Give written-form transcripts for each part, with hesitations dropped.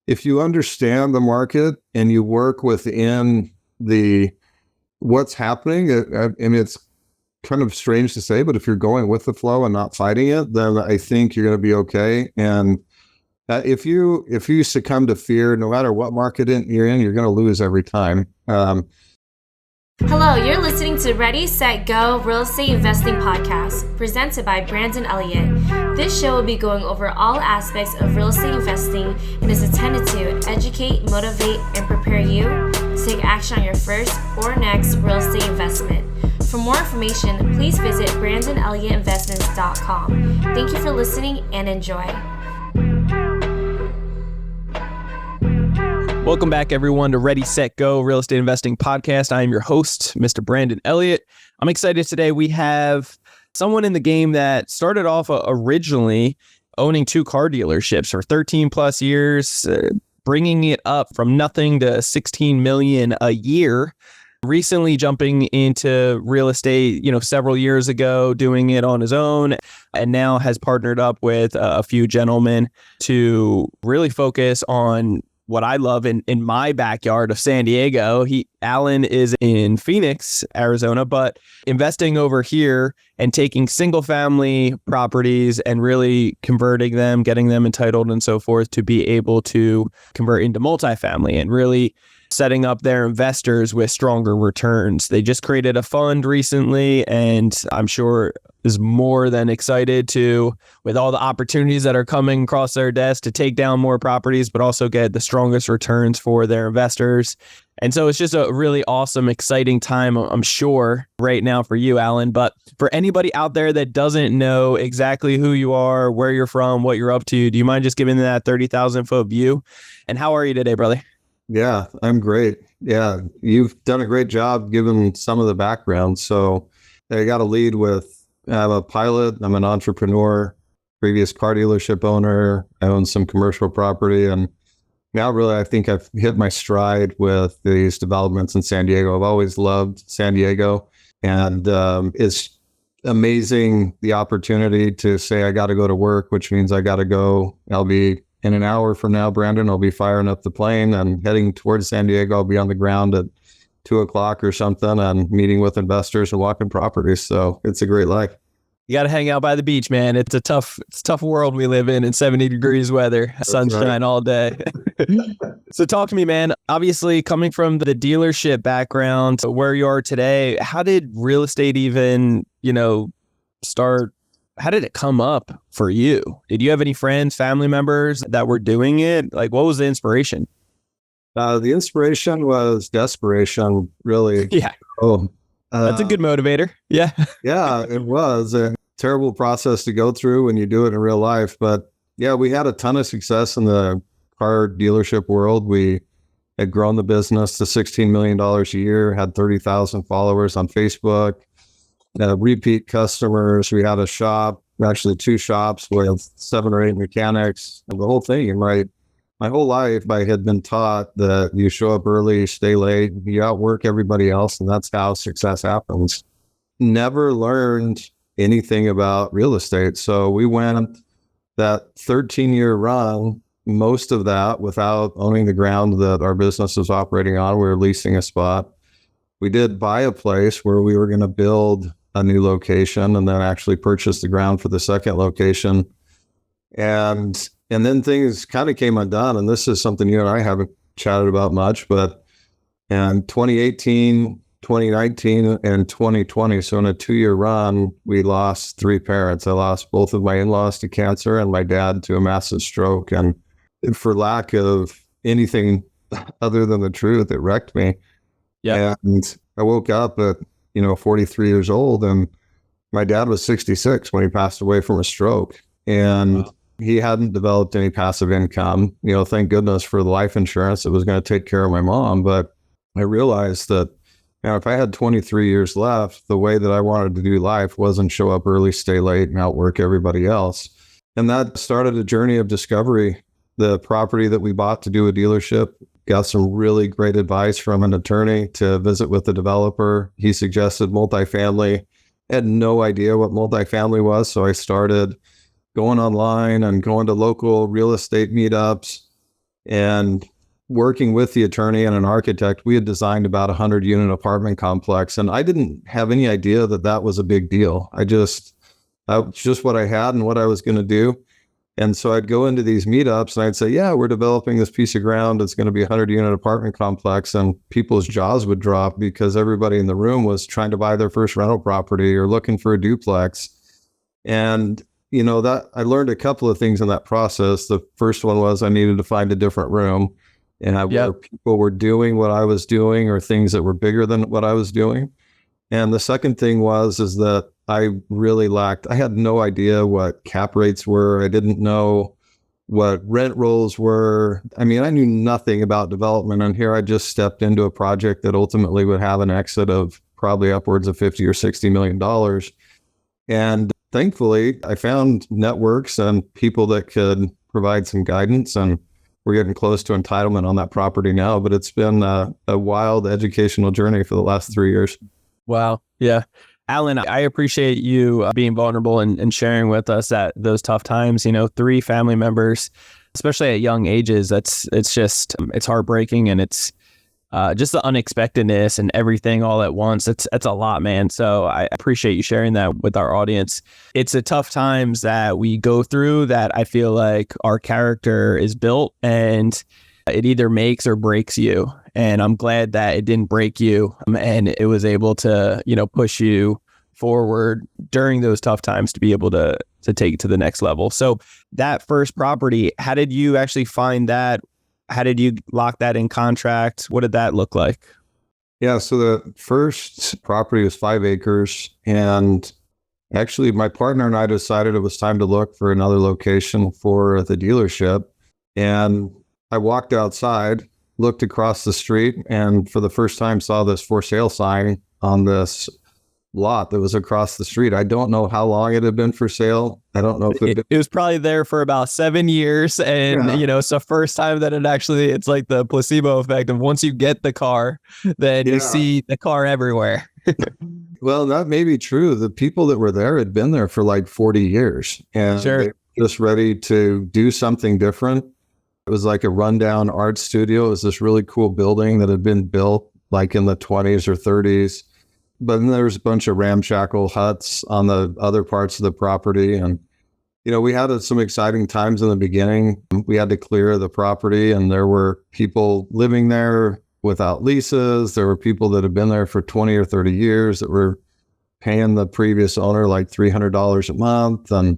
if you understand the market and you work within what's happening, I mean, it's kind of strange to say, but if you're going with the flow and not fighting it, then I think you're going to be okay. And if you succumb to fear, no matter what market you're in, you're going to lose every time. Hello, you're listening to Ready, Set, Go Real Estate Investing Podcast, presented by Brandon Elliott. This show will be going over all aspects of real estate investing and is intended to educate, motivate, and prepare you to take action on your first or next real estate investment. For more information, please visit BrandonElliottInvestments.com. Thank you for listening and enjoy. Welcome back, everyone, to Ready, Set, Go Real Estate Investing Podcast. I am your host, Mr. Brandon Elliott. I'm excited today. We have someone in the game that started off originally owning 2 car dealerships for 13 plus years, bringing it up from nothing to 16 million a year. Recently jumping into real estate, several years ago, doing it on his own, and now has partnered up with a few gentlemen to really focus on what I love in my backyard of San Diego. Alan is in Phoenix, Arizona, but investing over here and taking single family properties and really converting them, getting them entitled and so forth to be able to convert into multifamily and really setting up their investors with stronger returns. They just created a fund recently, and I'm sure is more than excited to, with all the opportunities that are coming across their desk, to take down more properties, but also get the strongest returns for their investors. And so it's just a really awesome, exciting time, I'm sure, right now for you, Alan. But for anybody out there that doesn't know exactly who you are, where you're from, what you're up to, do you mind just giving that 30,000 foot view? And how are you today, brother? Yeah, I'm great. Yeah, you've done a great job giving some of the background. So I got to lead with, I'm a pilot, I'm an entrepreneur, previous car dealership owner, I own some commercial property, and now really I think I've hit my stride with these developments in San Diego. I've always loved San Diego, and it's amazing the opportunity to say I got to go to work, which means I got to go. I'll be in an hour from now, Brandon, I'll be firing up the plane and heading towards San Diego. I'll be on the ground at 2:00 or something and meeting with investors and walking properties. So it's a great life. You got to hang out by the beach, man. It's a tough world we live in 70 degrees weather, sunshine all day. So talk to me, man. Obviously, coming from the dealership background to where you are today, how did real estate even, start? How did it come up for you? Did you have any friends, family members that were doing it? Like, what was the inspiration? The inspiration was desperation, really. Yeah. That's a good motivator. Yeah. Yeah, it was a terrible process to go through when you do it in real life. But yeah, we had a ton of success in the car dealership world. We had grown the business to $16 million a year, had 30,000 followers on Facebook. Repeat customers. We had a shop, actually 2 shops with 7 or 8 mechanics, and the whole thing. And my whole life, I had been taught that you show up early, stay late, you outwork everybody else, and that's how success happens. Never learned anything about real estate. So we went that 13-year run, most of that without owning the ground that our business was operating on. We were leasing a spot. We did buy a place where we were going to build a new location and then actually purchase the ground for the second location. And then things kind of came undone. And this is something you and I haven't chatted about much, but in 2018, 2019, and 2020, so in a 2-year run, we lost 3 parents. I lost both of my in-laws to cancer and my dad to a massive stroke. And for lack of anything other than the truth, it wrecked me. Yeah. And I woke up at 43 years old, and my dad was 66 when he passed away from a stroke, and he hadn't developed any passive income. Thank goodness for the life insurance that was going to take care of my mom. But I realized that if I had 23 years left, the way that I wanted to do life wasn't show up early, stay late, and outwork everybody else. And that started a journey of discovery. The property that we bought to do a dealership, got some really great advice from an attorney to visit with the developer. He suggested multifamily. I had no idea what multifamily was, so I started going online and going to local real estate meetups, And working with the attorney and an architect, we had designed about a 100-unit apartment complex. And I didn't have any idea that that was a big deal. That was just what I had and what I was going to do. And so I'd go into these meetups and I'd say, yeah, we're developing this piece of ground. It's going to be a 100-unit apartment complex. And people's jaws would drop because everybody in the room was trying to buy their first rental property or looking for a duplex. And, that I learned a couple of things in that process. The first one was I needed to find a different room. And where people were doing what I was doing or things that were bigger than what I was doing. And the second thing is that I had no idea what cap rates were. I didn't know what rent rolls were. I mean, I knew nothing about development. And here I just stepped into a project that ultimately would have an exit of probably upwards of $50 or $60 million. And thankfully, I found networks and people that could provide some guidance, and we're getting close to entitlement on that property now, but it's been a wild educational journey for the last 3 years. Wow. Yeah. Alan, I appreciate you being vulnerable and sharing with us that those tough times. 3 family members, especially at young ages, it's heartbreaking, and it's just the unexpectedness and everything all at once. It's a lot, man. So I appreciate you sharing that with our audience. It's the tough times that we go through that I feel like our character is built, and it either makes or breaks you. And I'm glad that it didn't break you, and it was able to, push you forward during those tough times to be able to take it to the next level. So that first property, how did you actually find that? How did you lock that in contract? What did that look like? Yeah, so the first property was 5 acres. And actually, my partner and I decided it was time to look for another location for the dealership. And I walked outside, looked across the street, and for the first time saw this for sale sign on this lot that was across the street. I don't know how long it had been for sale. I don't know if it was probably there for about 7 years. And, it's the first time that it's like the placebo effect of once you get the car, then you see the car everywhere. Well, that may be true. The people that were there had been there for like 40 years and they were just ready to do something different. It was like a rundown art studio. It was this really cool building that had been built like in the 20s or 30s. But then there's a bunch of ramshackle huts on the other parts of the property. And, we had some exciting times in the beginning. We had to clear the property, and there were people living there without leases. There were people that had been there for 20 or 30 years that were paying the previous owner like $300 a month. And,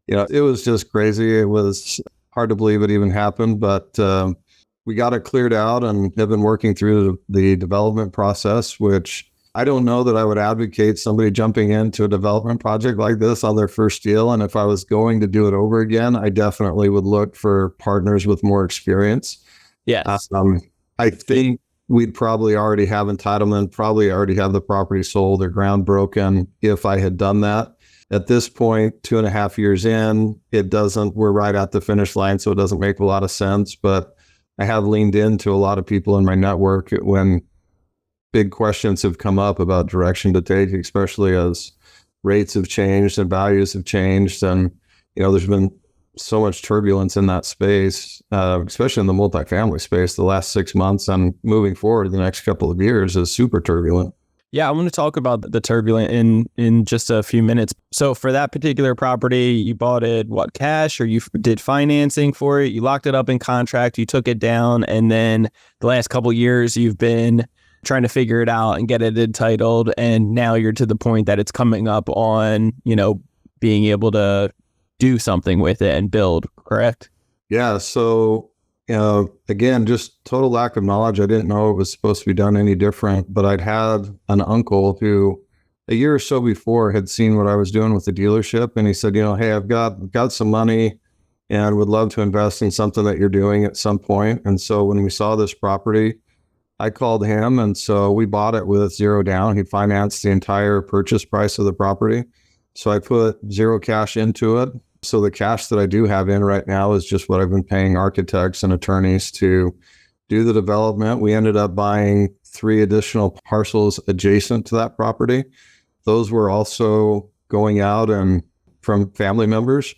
it was just crazy. It was hard to believe it even happened, but we got it cleared out and have been working through the development process, which I don't know that I would advocate somebody jumping into a development project like this on their first deal. And if I was going to do it over again, I definitely would look for partners with more experience. Yes. I think we'd probably already have entitlement, probably already have the property sold or ground broken if I had done that. At this point, 2.5 years in, we're right at the finish line, so it doesn't make a lot of sense. But I have leaned into a lot of people in my network when big questions have come up about direction to take, especially as rates have changed and values have changed. And, there's been so much turbulence in that space, especially in the multifamily space. The last 6 months and moving forward the next couple of years is super turbulent. Yeah, I want to talk about the turbulent in just a few minutes. So for that particular property, you bought it, cash, or you did financing for it? You locked it up in contract, you took it down, and then the last couple of years you've been trying to figure it out and get it entitled. And now you're to the point that it's coming up on, being able to do something with it and build, correct? Yeah. So, again, just total lack of knowledge. I didn't know it was supposed to be done any different, but I'd had an uncle who a year or so before had seen what I was doing with the dealership. And he said, hey, I've got some money and would love to invest in something that you're doing at some point. And so when we saw this property, I called him, and so we bought it with zero down. He financed the entire purchase price of the property. So I put zero cash into it. So the cash that I do have in right now is just what I've been paying architects and attorneys to do the development. We ended up buying 3 additional parcels adjacent to that property. Those were also going out and from family members.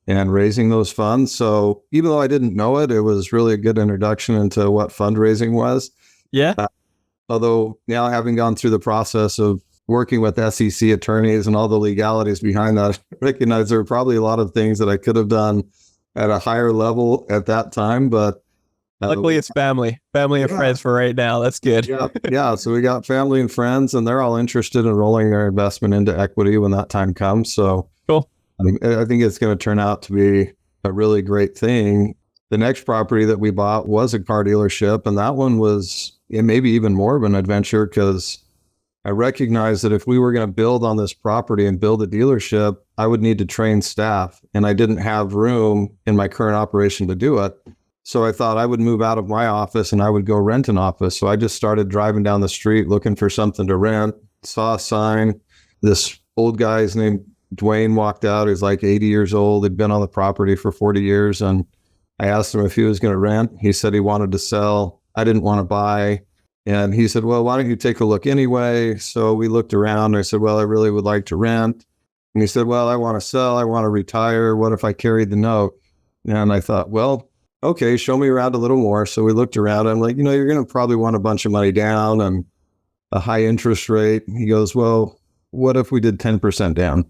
and raising those funds. So even though I didn't know it, it was really a good introduction into what fundraising was. Yeah. Although now having gone through the process of working with SEC attorneys and all the legalities behind that, I recognize there were probably a lot of things that I could have done at a higher level at that time. But luckily it's family and friends for right now. That's good. Yeah. So we got family and friends, and they're all interested in rolling their investment into equity when that time comes. So cool. I think it's going to turn out to be a really great thing. The next property that we bought was a car dealership, and that one was maybe even more of an adventure because I recognized that if we were going to build on this property and build a dealership, I would need to train staff, and I didn't have room in my current operation to do it. So I thought I would move out of my office and I would go rent an office. So I just started driving down the street looking for something to rent, saw a sign. This old guy's named Dwayne walked out. He's like 80 years old. He'd been on the property for 40 years. And I asked him if he was going to rent. He said he wanted to sell. I didn't want to buy. And he said, well, why don't you take a look anyway? So we looked around. I said, well, I really would like to rent. And he said, well, I want to sell. I want to retire. What if I carried the note? And I thought, well, okay, show me around a little more. So we looked around. I'm like, you're going to probably want a bunch of money down and a high interest rate. He goes, well, what if we did 10% down?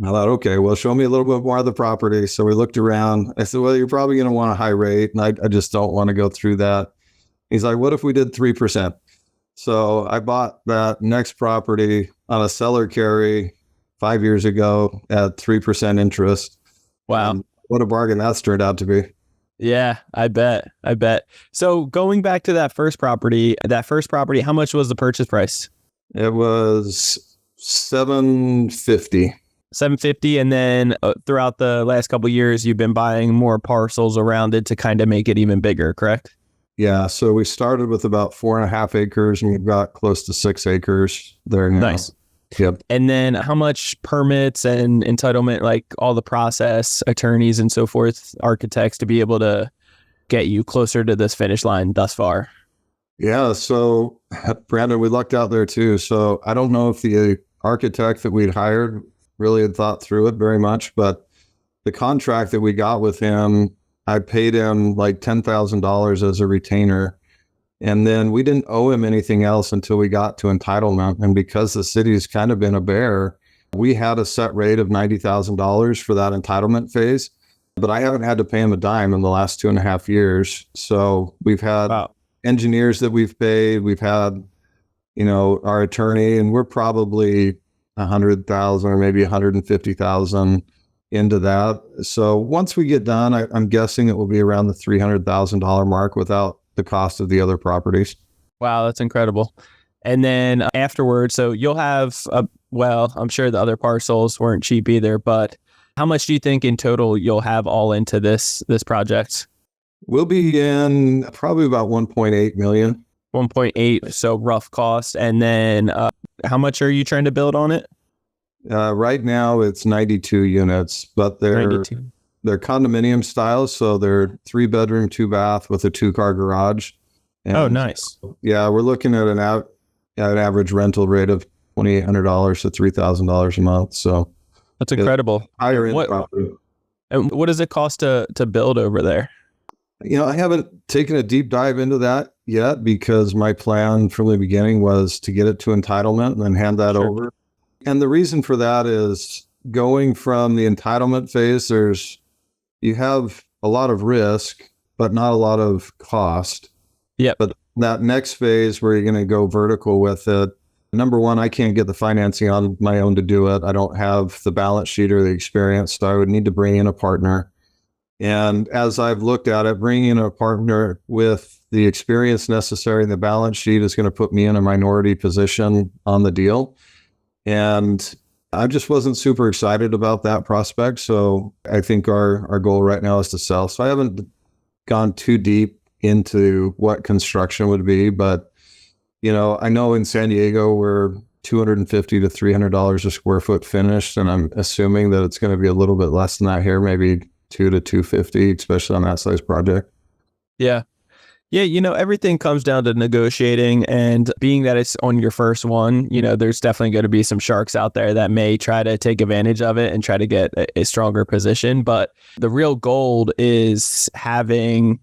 I thought, okay, well, show me a little bit more of the property. So we looked around. I said, well, you're probably going to want a high rate. And I just don't want to go through that. He's like, what if we did 3%? So I bought that next property on a seller carry 5 years ago at 3% interest. Wow. And what a bargain that's turned out to be. Yeah, I bet. So going back to that first property, how much was the purchase price? It was $750. $750, and then throughout the last couple of years, you've been buying more parcels around it to kind of make it even bigger, correct? Yeah, so we started with about 4.5 acres, and we've got close to 6 acres there now. Nice. Yep. And then how much permits and entitlement, like all the process, attorneys and so forth, architects to be able to get you closer to this finish line thus far? Yeah, so Brandon, we lucked out there too. So I don't know if the architect that we'd hired really had thought through it very much, but the contract that we got with him, I paid him like $10,000 as a retainer. And then we didn't owe him anything else until we got to entitlement. And because the city's kind of been a bear, we had a set rate of $90,000 for that entitlement phase. But I haven't had to pay him a dime in the last 2.5 years. So we've had engineers that we've paid. We've had, our attorney, and we're probably 100,000 or maybe 150,000 into that. So once we get done, I'm guessing it will be around the $300,000 mark without the cost of the other properties. Wow, that's incredible. And then afterwards, so you'll have, I'm sure the other parcels weren't cheap either, but how much do you think in total you'll have all into this project? We'll be in probably about 1.8 million. 1.8, so rough cost. And then how much are you trying to build on it? Right now it's 92 units, but they're 92. They're condominium style, so they're 3-bedroom, 2-bath with a 2-car garage. And oh, nice. Yeah, we're looking at an average rental rate of $2,800 to $3,000 a month. So that's incredible. Higher end property. And what does it cost to build over there? I haven't taken a deep dive into that yet because my plan from the beginning was to get it to entitlement and then hand that over. And the reason for that is going from the entitlement phase, you have a lot of risk, but not a lot of cost. Yeah. But that next phase where you're going to go vertical with it, number one, I can't get the financing on my own to do it. I don't have the balance sheet or the experience, so I would need to bring in a partner. And as I've looked at it, bringing in a partner with the experience necessary in the balance sheet is going to put me in a minority position on the deal. And I just wasn't super excited about that prospect. So I think our goal right now is to sell. So I haven't gone too deep into what construction would be, but I know in San Diego we're $250 to $300 a square foot finished, and I'm assuming that it's going to be a little bit less than that here, maybe $200 to $250, especially on that size project. Yeah. Yeah, everything comes down to negotiating, and being that it's on your first one, there's definitely going to be some sharks out there that may try to take advantage of it and try to get a stronger position. But the real gold is having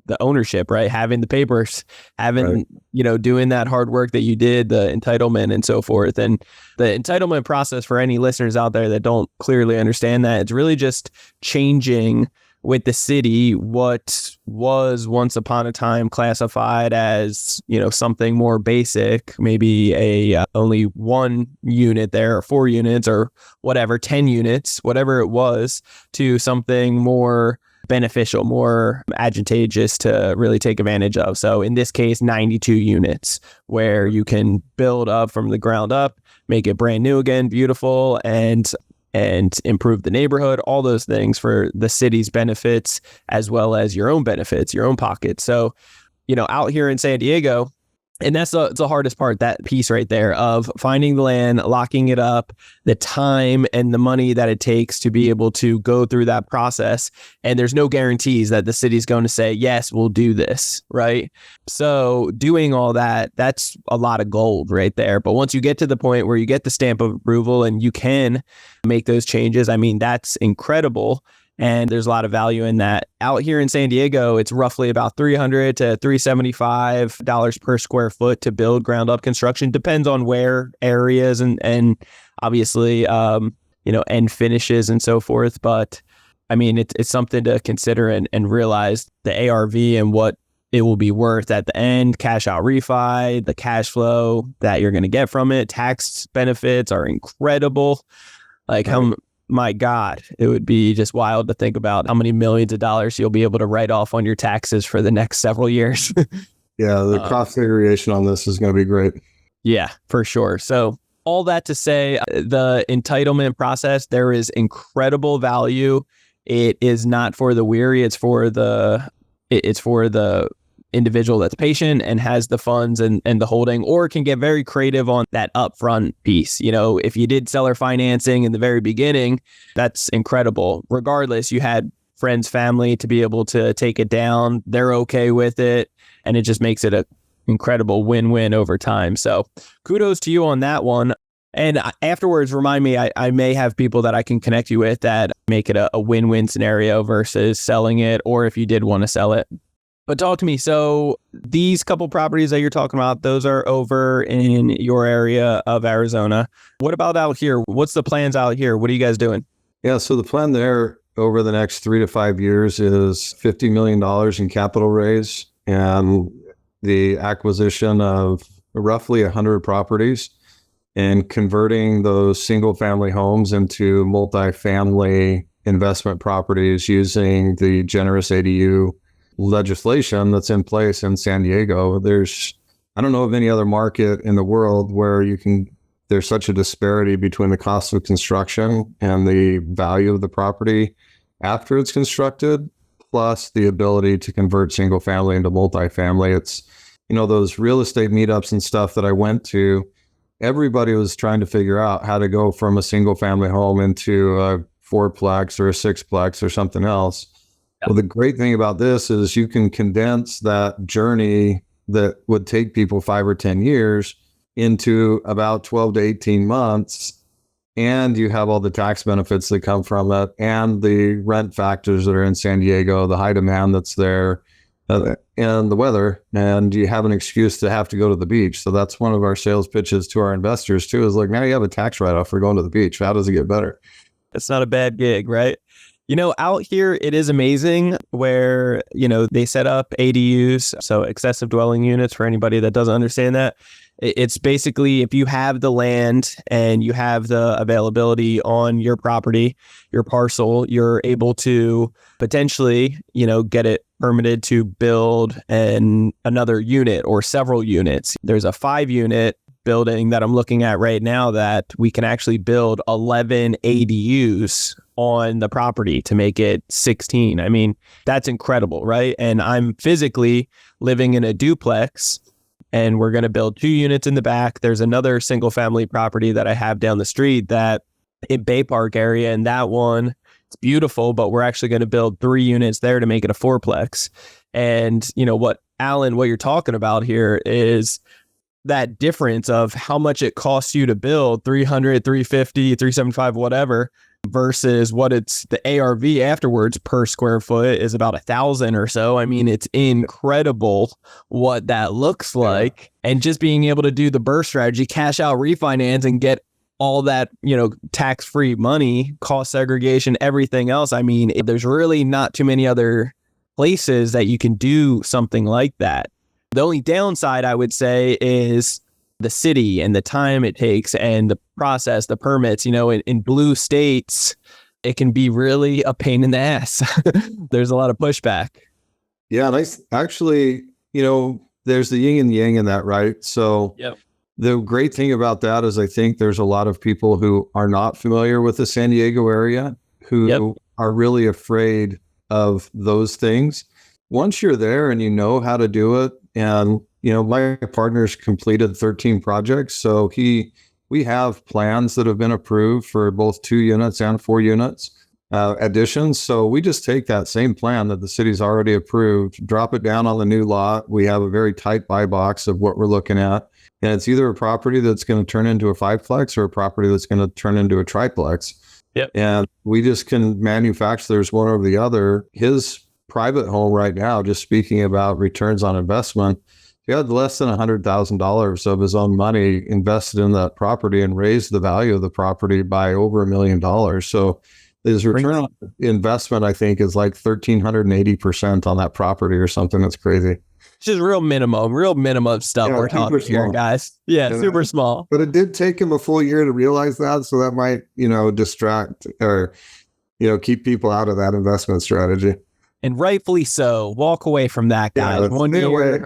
the ownership, right? Having the papers, having, Right. doing that hard work that you did, the entitlement and so forth. And the entitlement process, for any listeners out there that don't clearly understand that, it's really just changing with the city what was once upon a time classified as, something more basic, maybe a only 1 unit there or 4 units or whatever, 10 units, whatever it was, to something more beneficial, more advantageous to really take advantage of. So in this case, 92 units where you can build up from the ground up, make it brand new again, beautiful, and improve the neighborhood, all those things for the city's benefits as well as your own benefits, your own pocket. So, out here in San Diego, and that's the hardest part, that piece right there of finding the land, locking it up, the time and the money that it takes to be able to go through that process. And there's no guarantees that the city's going to say, yes, we'll do this, right? So doing all that, that's a lot of gold right there. But once you get to the point where you get the stamp of approval and you can make those changes, I mean, that's incredible. And there's a lot of value in that. Out here in San Diego, it's roughly about $300 to $375 per square foot to build ground up construction. Depends on where areas and obviously, end finishes and so forth. But I mean, it's something to consider and realize the ARV and what it will be worth at the end. Cash out refi, the cash flow that you're going to get from it. Tax benefits are incredible. Like my God, it would be just wild to think about how many millions of dollars you'll be able to write off on your taxes for the next several years. Yeah, the cost segregation on this is going to be great. Yeah, for sure. So all that to say, the entitlement process, there is incredible value. It is not for the weary. It's for the individual that's patient and has the funds and the holding, or can get very creative on that upfront piece. If you did seller financing in the very beginning, that's incredible. Regardless, you had friends, family to be able to take it down. They're okay with it. And it just makes it an incredible win-win over time. So kudos to you on that one. And afterwards, remind me, I may have people that I can connect you with that make it a win-win scenario versus selling it, or if you did want to sell it. But talk to me. So these couple properties that you're talking about, those are over in your area of Arizona. What about out here? What's the plans out here? What are you guys doing? Yeah, so the plan there over the next 3 to 5 years is $50 million in capital raise and the acquisition of roughly 100 properties and converting those single family homes into multifamily investment properties using the generous ADU legislation that's in place in San Diego. I don't know of any other market in the world where there's such a disparity between the cost of construction and the value of the property after it's constructed, plus the ability to convert single family into multifamily. It's, those real estate meetups and stuff that I went to, everybody was trying to figure out how to go from a single family home into a fourplex or a sixplex or something else. Well, the great thing about this is you can condense that journey that would take people 5 or 10 years into about 12 to 18 months. And you have all the tax benefits that come from it and the rent factors that are in San Diego, the high demand that's there, and the weather. And you have an excuse to have to go to the beach. So that's one of our sales pitches to our investors too, is like, now you have a tax write-off for going to the beach. How does it get better? It's not a bad gig, right? Out here, it is amazing where, they set up ADUs, so accessory dwelling units, for anybody that doesn't understand that. It's basically, if you have the land and you have the availability on your property, your parcel, you're able to potentially, get it permitted to build another unit or several units. There's a 5-unit building that I'm looking at right now that we can actually build 11 ADUs on the property to make it 16. I mean, that's incredible, right? And I'm physically living in a duplex, and we're going to build 2 units in the back. There's another single family property that I have down the street that in Bay Park area, and that one, it's beautiful, but we're actually going to build 3 units there to make it a fourplex. And what Alan, what you're talking about here is that difference of how much it costs you to build 300, 350, 375, whatever, versus what it's the ARV afterwards per square foot is about 1,000 or so. I mean, it's incredible what that looks like. And just being able to do the burst strategy, cash out, refinance, and get all that, tax-free money, cost segregation, everything else. I mean, there's really not too many other places that you can do something like that. The only downside, I would say, is the city and the time it takes and the process, the permits. In blue states, it can be really a pain in the ass. There's a lot of pushback. Yeah, nice. Actually, there's the yin and yang in that, right? So the great thing about that is I think there's a lot of people who are not familiar with the San Diego area who are really afraid of those things. Once you're there and you know how to do it, and my partner's completed 13 projects, so we have plans that have been approved for both 2 units and 4 units additions. So we just take that same plan that the city's already approved, drop it down on the new lot. We have a very tight buy box of what we're looking at, and it's either a property that's going to turn into a 5-plex or a property that's going to turn into a triplex. And we just can manufacture one over the other. His private home right now, just speaking about returns on investment, he had less than $100,000 of his own money invested in that property and raised the value of the property by over $1 million. So his return on investment, I think, is like 1,380% on that property or something. That's crazy. It's just real minimum stuff we're talking here, guys. Yeah, super small. But it did take him a full year to realize that. So that might, distract or, keep people out of that investment strategy. And rightfully so. Walk away from that, guys. Yeah, 1 year.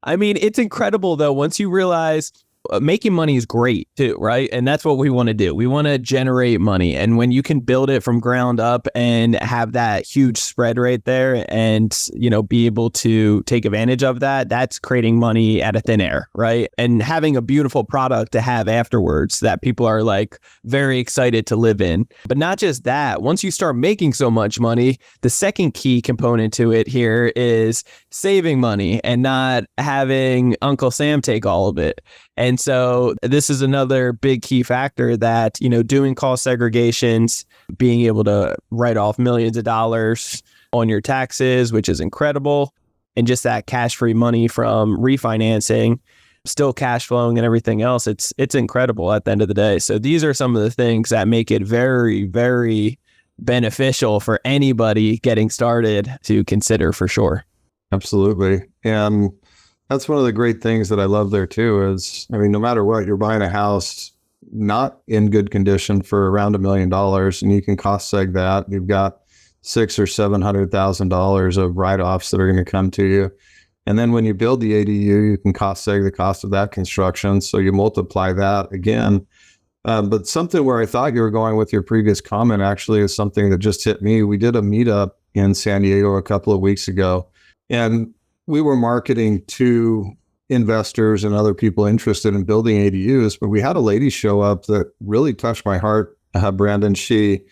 I mean, it's incredible, though, once you realize making money is great, too, right? And that's what we want to do. We want to generate money. And when you can build it from ground up and have that huge spread right there and, be able to take advantage of that, that's creating money out of thin air, right? And having a beautiful product to have afterwards that people are like very excited to live in. But not just that, once you start making so much money, the second key component to it here is saving money and not having Uncle Sam take all of it. And so this is another big key factor that, doing cost segregations, being able to write off millions of dollars on your taxes, which is incredible. And just that cash-free money from refinancing, still cash flowing and everything else. It's incredible at the end of the day. So these are some of the things that make it very, very beneficial for anybody getting started to consider for sure. Absolutely. And that's one of the great things that I love there too is, no matter what, you're buying a house not in good condition for around $1 million, and you can cost seg that. You've got $600,000 or $700,000 of write-offs that are going to come to you. And then when you build the ADU, you can cost seg the cost of that construction. So you multiply that again. But something where I thought you were going with your previous comment actually is something that just hit me. We did a meetup in San Diego a couple of weeks ago, and we were marketing to investors and other people interested in building ADUs, but we had a lady show up that really touched my heart, Brandon. She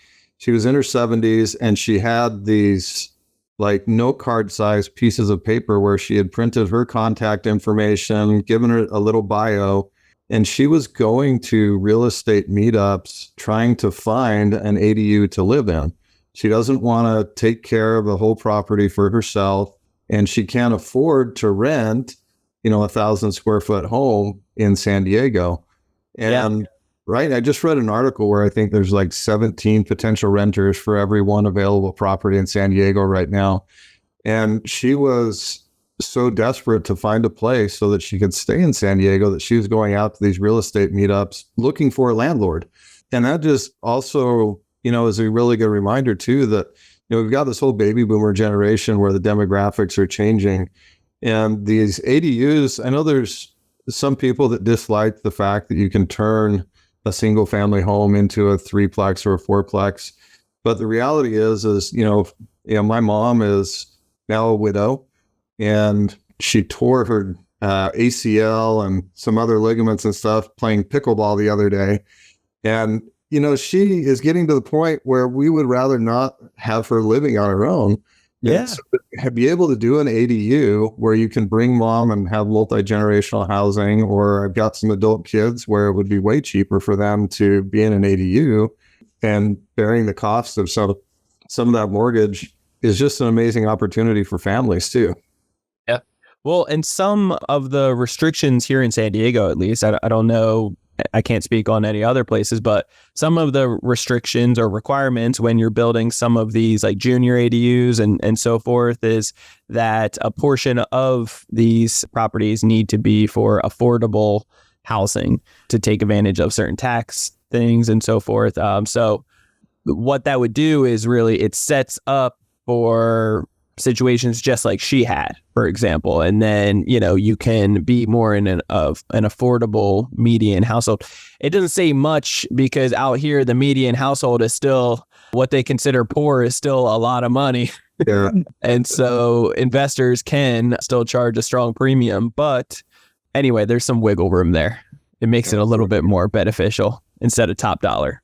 was in her 70s, and she had these like note card size pieces of paper where she had printed her contact information, given her a little bio, and she was going to real estate meetups trying to find an ADU to live in. She doesn't want to take care of the whole property for herself, and she can't afford to rent, 1,000 square foot home in San Diego. And right, I just read an article where I think there's like 17 potential renters for every one available property in San Diego right now. And she was so desperate to find a place so that she could stay in San Diego that she was going out to these real estate meetups looking for a landlord. And that just also, is a really good reminder too that, we've got this whole baby boomer generation where the demographics are changing. And these ADUs, I know there's some people that dislike the fact that you can turn a single family home into a 3-plex or a 4-plex. But the reality is, my mom is now a widow, and she tore her ACL and some other ligaments and stuff playing pickleball the other day. And, she is getting to the point where we would rather not have her living on her own. Yeah. So be able to do an ADU where you can bring mom and have multi-generational housing, or I've got some adult kids where it would be way cheaper for them to be in an ADU and bearing the cost of some of that mortgage is just an amazing opportunity for families too. Yeah. Well, and some of the restrictions here in San Diego, at least, I don't know, I can't speak on any other places, but some of the restrictions or requirements when you're building some of these like junior ADUs and so forth is that a portion of these properties need to be for affordable housing to take advantage of certain tax things and so forth. So what that would do is really it sets up for situations just like she had, for example, and then you can be more in an affordable median household. It doesn't say much because out here the median household is still what they consider poor is still a lot of money. Yeah. And so investors can still charge a strong premium, but anyway, there's some wiggle room there. It makes it a little bit more beneficial instead of top dollar.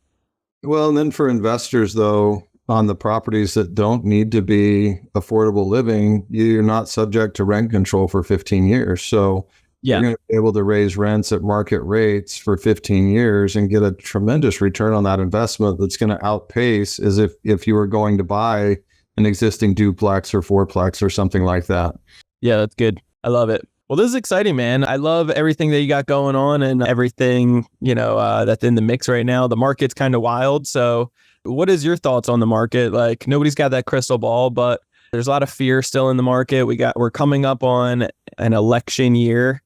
Well, and then for investors though, on the properties that don't need to be affordable living, you're not subject to rent control for 15 years. So you're going to be able to raise rents at market rates for 15 years and get a tremendous return on that investment that's going to outpace as if you were going to buy an existing duplex or fourplex or something like that. Yeah, that's good. I love it. Well, this is exciting, man. I love everything that you got going on and everything, that's in the mix right now. The market's kind of wild. So what is your thoughts on the market? Like nobody's got that crystal ball, but there's a lot of fear still in the market. We're coming up on an election year,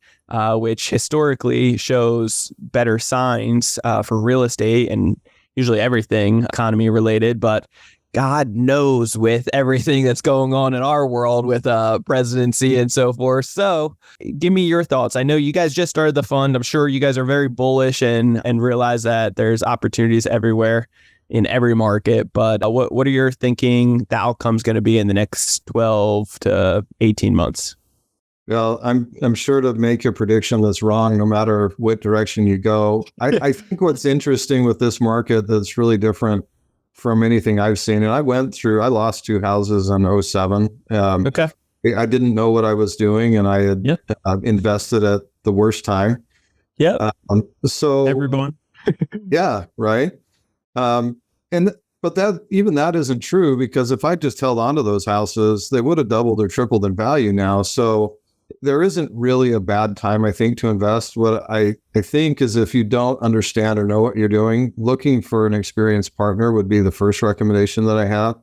which historically shows better signs for real estate and usually everything economy related. But God knows with everything that's going on in our world with presidency and so forth. So give me your thoughts. I know you guys just started the fund. I'm sure you guys are very bullish and realize that there's opportunities everywhere in every market. But what are your thinking the outcome's going to be in the next 12 to 18 months? Well, I'm sure to make a prediction that's wrong, no matter what direction you go. I think what's interesting with this market that's really different from anything I've seen, and I lost 2 houses in 2007. Okay. I didn't know what I was doing, and I had invested at the worst time. Yeah. So everyone. Yeah. Right. But that isn't true, because if I just held onto those houses, they would have doubled or tripled in value now. So there isn't really a bad time, I think, to invest. What I think is if you don't understand or know what you're doing, looking for an experienced partner would be the first recommendation that I have.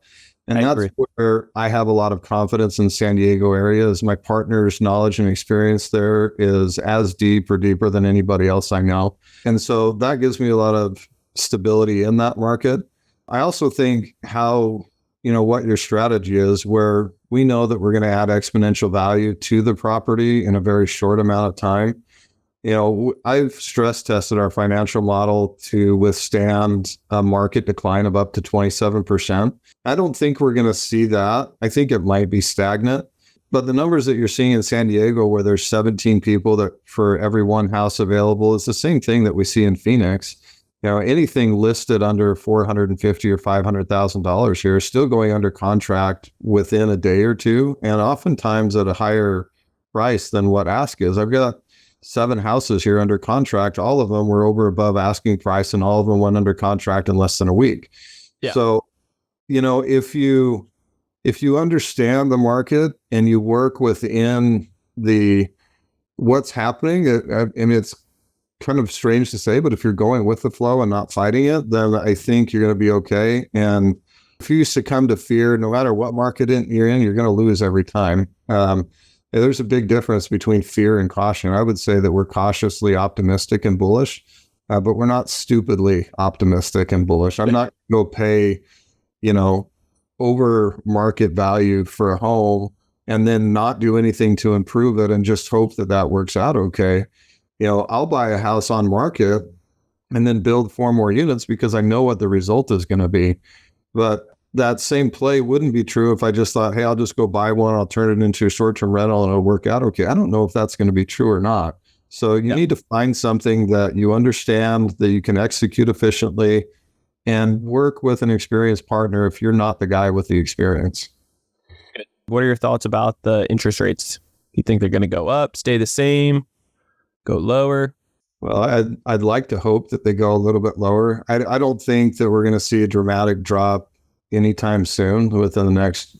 And that's where I have a lot of confidence in San Diego area, is my partner's knowledge and experience there is as deep or deeper than anybody else I know. And so that gives me a lot of stability in that market. I also think what your strategy is, where we know that we're going to add exponential value to the property in a very short amount of time. I've stress tested our financial model to withstand a market decline of up to 27%. I don't think we're going to see that. I think it might be stagnant. But the numbers that you're seeing in San Diego, where there's 17 people that for every one house available, is the same thing that we see in Phoenix. Anything listed under $450,000 or $500,000 here is still going under contract within a day or two, and oftentimes at a higher price than what ask is. I've got 7 houses here under contract. All of them were over above asking price, and all of them went under contract in less than a week. Yeah. So, if you understand the market and you work within what's happening, it's kind of strange to say, but if you're going with the flow and not fighting it, then I think you're going to be okay. And if you succumb to fear, no matter what market you're in, you're going to lose every time. There's a big difference between fear and caution. I would say that we're cautiously optimistic and bullish, but we're not stupidly optimistic and bullish. I'm not going to go pay, over market value for a home and then not do anything to improve it and just hope that works out okay. I'll buy a house on market and then build 4 more units because I know what the result is going to be. But that same play wouldn't be true if I just thought, hey, I'll just go buy one, I'll turn it into a short-term rental and it'll work out okay. I don't know if that's going to be true or not. So you need to find something that you understand, that you can execute efficiently, and work with an experienced partner if you're not the guy with the experience. What are your thoughts about the interest rates? You think they're going to go up, stay the same, go lower? Well, I'd like to hope that they go a little bit lower. I don't think that we're going to see a dramatic drop anytime soon within the next,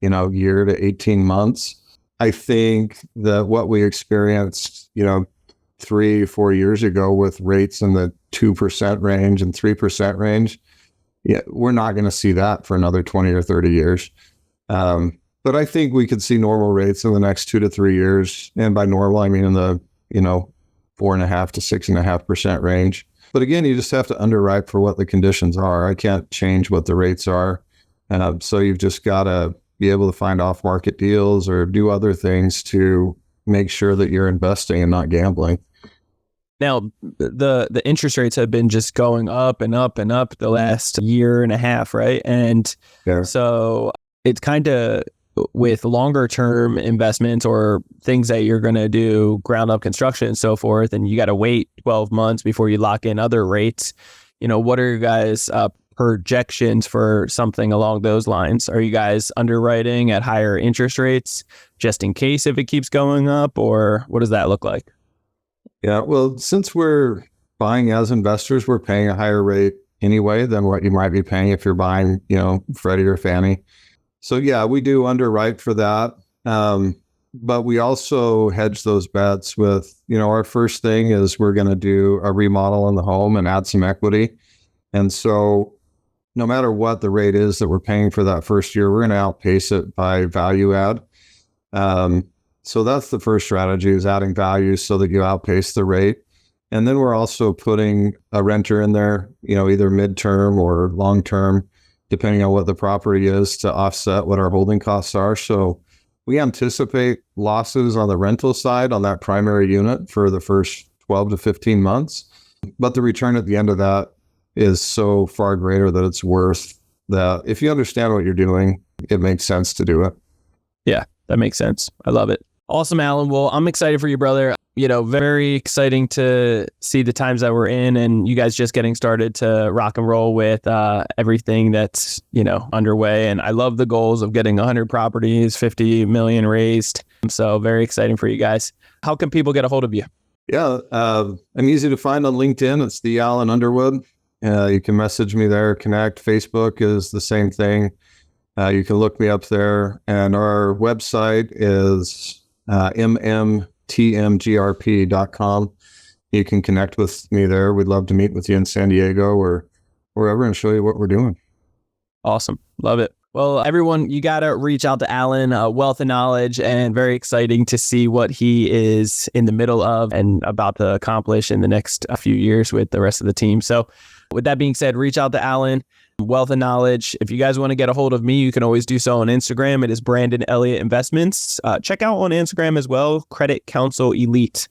year to 18 months. I think that what we experienced, 3-4 years ago with rates in the 2% range and 3% range, we're not going to see that for another 20 or 30 years. But I think we could see normal rates in the next 2 to 3 years. And by normal, I mean in the, 4.5% to 6.5% range. But again, you just have to underwrite for what the conditions are. I can't change what the rates are. So you've just got to be able to find off-market deals or do other things to make sure that you're investing and not gambling. Now, the interest rates have been just going up and up and up the last year and a half, right? And so it's kind of with longer term investments or things that you're going to do ground up construction and so forth, and you got to wait 12 months before you lock in other rates. What are your guys' projections for something along those lines? Are you guys underwriting at higher interest rates just in case if it keeps going up, or what does that look like? Yeah, well, since we're buying as investors, we're paying a higher rate anyway than what you might be paying if you're buying, Freddie or Fannie. So yeah, we do underwrite for that. But we also hedge those bets with, our first thing is we're going to do a remodel in the home and add some equity. And so no matter what the rate is that we're paying for that first year, we're going to outpace it by value add. So that's the first strategy, is adding value so that you outpace the rate. And then we're also putting a renter in there, either midterm or long-term, depending on what the property is, to offset what our holding costs are. So we anticipate losses on the rental side on that primary unit for the first 12 to 15 months. But the return at the end of that is so far greater that it's worth that. If you understand what you're doing, it makes sense to do it. Yeah, that makes sense. I love it. Awesome, Alan. Well, I'm excited for you, brother. Very exciting to see the times that we're in and you guys just getting started to rock and roll with everything that's, underway. And I love the goals of getting 100 properties, 50 million raised. So very exciting for you guys. How can people get a hold of you? Yeah, I'm easy to find on LinkedIn. It's the Alan Underwood. You can message me there, connect. Facebook is the same thing. You can look me up there. And our website is mmtmgrp.com. You can connect with me there. We'd love to meet with you in San Diego or wherever and show you what we're doing. Awesome. Love it. Well, everyone, you got to reach out to Alan, wealth of knowledge, and very exciting to see what he is in the middle of and about to accomplish in the next few years with the rest of the team. So with that being said, reach out to Alan, wealth of knowledge. If you guys want to get a hold of me, you can always do so on Instagram. It is Brandon Elliott Investments. Check out on Instagram as well, Credit Counsel Elite.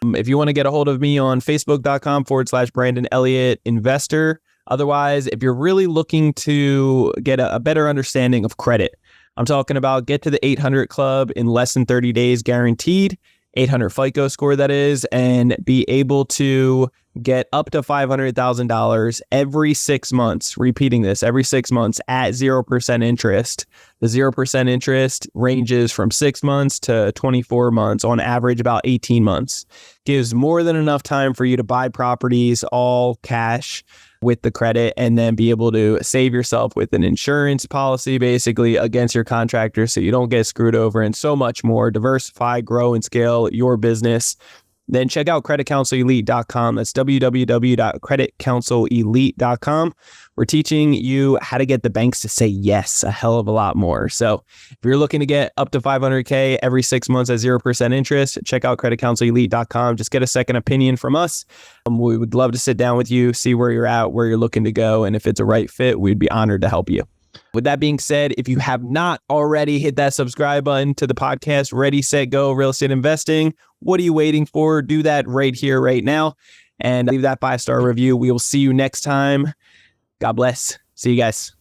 If you want to get a hold of me on Facebook.com/Brandon Elliott Investor. Otherwise, if you're really looking to get a better understanding of credit, I'm talking about get to the 800 club in less than 30 days guaranteed, 800 FICO score that is, and be able to get up to $500,000 every 6 months, repeating this every 6 months at 0% interest. The 0% interest ranges from 6 months to 24 months, on average about 18 months. Gives more than enough time for you to buy properties all cash with the credit and then be able to save yourself with an insurance policy basically against your contractor so you don't get screwed over, and so much more. Diversify, grow, and scale your business. Then check out creditcounselelite.com. That's www.creditcounselelite.com. We're teaching you how to get the banks to say yes a hell of a lot more. So if you're looking to get up to $500K every 6 months at 0% interest, check out creditcounselelite.com. Just get a second opinion from us. We would love to sit down with you, see where you're at, where you're looking to go. And if it's a right fit, we'd be honored to help you. With that being said, if you have not already hit that subscribe button to the podcast, Ready, Set, Go, Real Estate Investing, what are you waiting for? Do that right here, right now, and leave that 5-star review. We will see you next time. God bless. See you guys.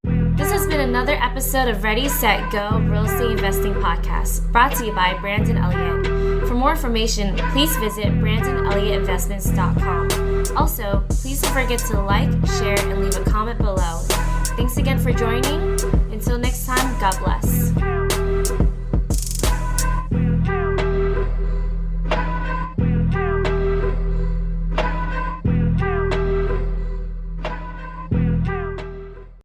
This has been another episode of Ready, Set, Go, Real Estate Investing Podcast, brought to you by Brandon Elliott. For more information, please visit BrandonElliottInvestments.com. Also, please don't forget to like, share, and leave a comment below. Thanks again for joining. Until next time, God bless.